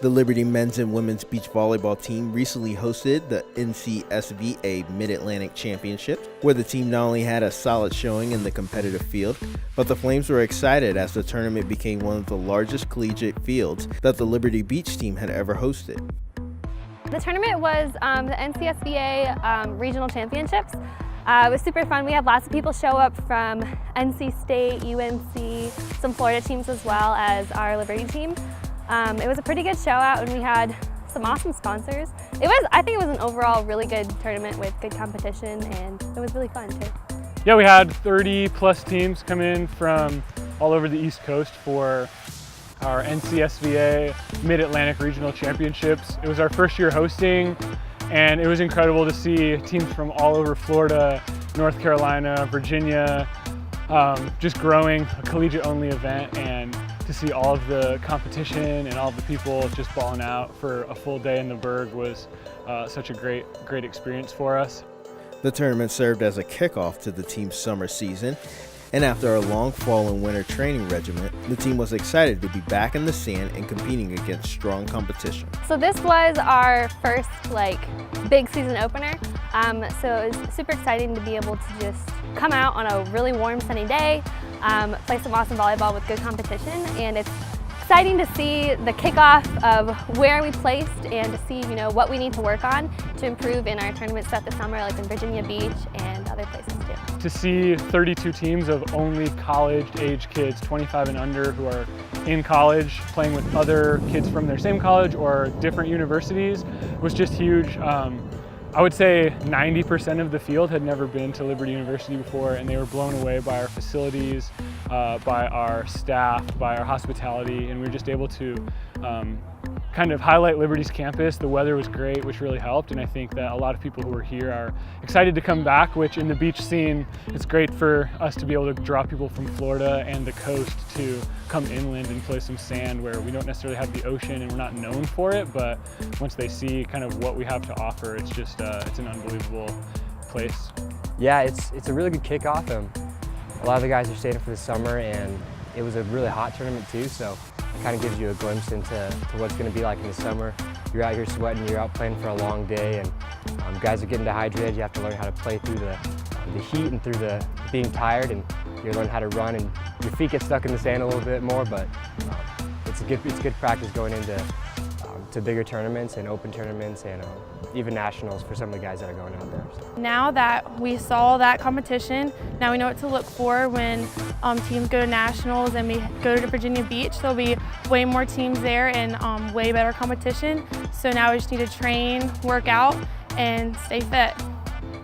The Liberty men's and women's beach volleyball team recently hosted the NCSVA Mid-Atlantic Championship, where the team not only had a solid showing in the competitive field, but the Flames were excited as the tournament became one of the largest collegiate fields that the Liberty Beach team had ever hosted. The tournament was the NCSVA Regional Championships. It was super fun. We had lots of people show up from NC State, UNC, some Florida teams as well as our Liberty team. It was a pretty good show out and we had some awesome sponsors. I think it was an overall really good tournament with good competition and it was really fun too. Yeah, we had 30 plus teams come in from all over the East Coast for our NCSVA Mid-Atlantic Regional Championships. It was our first year hosting and it was incredible to see teams from all over Florida, North Carolina, Virginia, just growing a collegiate-only event, and to see all of the competition and all of the people just balling out for a full day in the Berg was such a great experience for us. The tournament served as a kickoff to the team's summer season, and after a long fall and winter training regimen, the team was excited to be back in the sand and competing against strong competition. So this was our first big season opener, so it was super exciting to be able to just come out on a really warm sunny day, play some awesome volleyball with good competition, and it's exciting to see the kickoff of where we placed and to see what we need to work on to improve in our tournaments throughout the summer, like in Virginia Beach and other places too. To see 32 teams of only college-age kids, 25 and under, who are in college playing with other kids from their same college or different universities was just huge. I would say 90% of the field had never been to Liberty University before, and they were blown away by our facilities, by our staff, by our hospitality, and we were just able to kind of highlight Liberty's campus. The weather was great, which really helped, and I think that a lot of people who are here are excited to come back, which in the beach scene, it's great for us to be able to draw people from Florida and the coast to come inland and play some sand where we don't necessarily have the ocean and we're not known for it, but once they see kind of what we have to offer, it's just, it's an unbelievable place. Yeah, it's a really good kickoff. A lot of the guys are staying for the summer, and it was a really hot tournament too, so it kind of gives you a glimpse into what's going to be like in the summer. You're out here sweating, you're out playing for a long day, and guys are getting dehydrated. You have to learn how to play through the heat and through the being tired, and you learn how to run, and your feet get stuck in the sand a little bit more, but it's good practice going into to bigger tournaments and open tournaments and even nationals for some of the guys that are going out there. So. Now that we saw that competition, now we know what to look for when teams go to nationals and we go to Virginia Beach. There'll be way more teams there and way better competition. So now we just need to train, work out, and stay fit.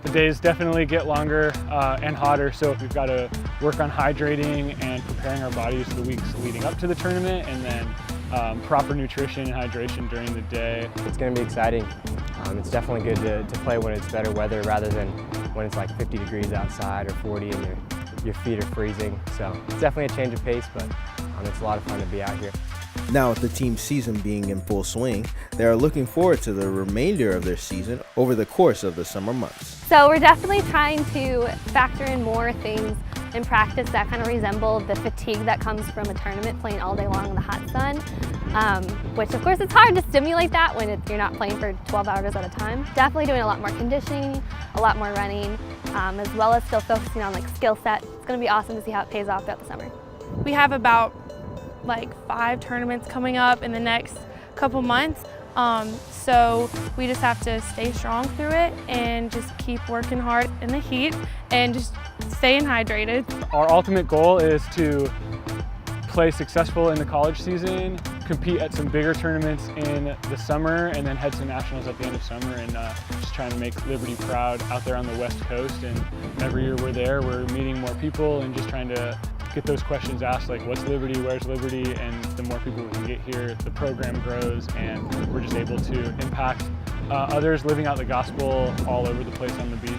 The days definitely get longer and hotter, so we've got to work on hydrating and preparing our bodies the weeks leading up to the tournament, and then proper nutrition and hydration during the day. It's going to be exciting. It's definitely good to play when it's better weather rather than when it's like 50 degrees outside or 40 and your feet are freezing. So it's definitely a change of pace, but it's a lot of fun to be out here. Now with the team's season being in full swing, they are looking forward to the remainder of their season over the course of the summer months. So we're definitely trying to factor in more things in practice that kind of resemble the fatigue that comes from a tournament playing all day long in the hot sun, which of course it's hard to stimulate that when you're not playing for 12 hours at a time. Definitely doing a lot more conditioning, a lot more running, as well as still focusing on skill set. It's going to be awesome to see how it pays off throughout the summer. We have about 5 tournaments coming up in the next couple months, so we just have to stay strong through it and just keep working hard in the heat and just staying hydrated. Our ultimate goal is to play successful in the college season, compete at some bigger tournaments in the summer, and then head to nationals at the end of summer, and just trying to make Liberty proud out there on the West Coast. And every year we're there, we're meeting more people and just trying to get those questions asked, like what's Liberty, where's Liberty, and the more people we can get here, the program grows, and we're just able to impact others living out the gospel all over the place on the beach.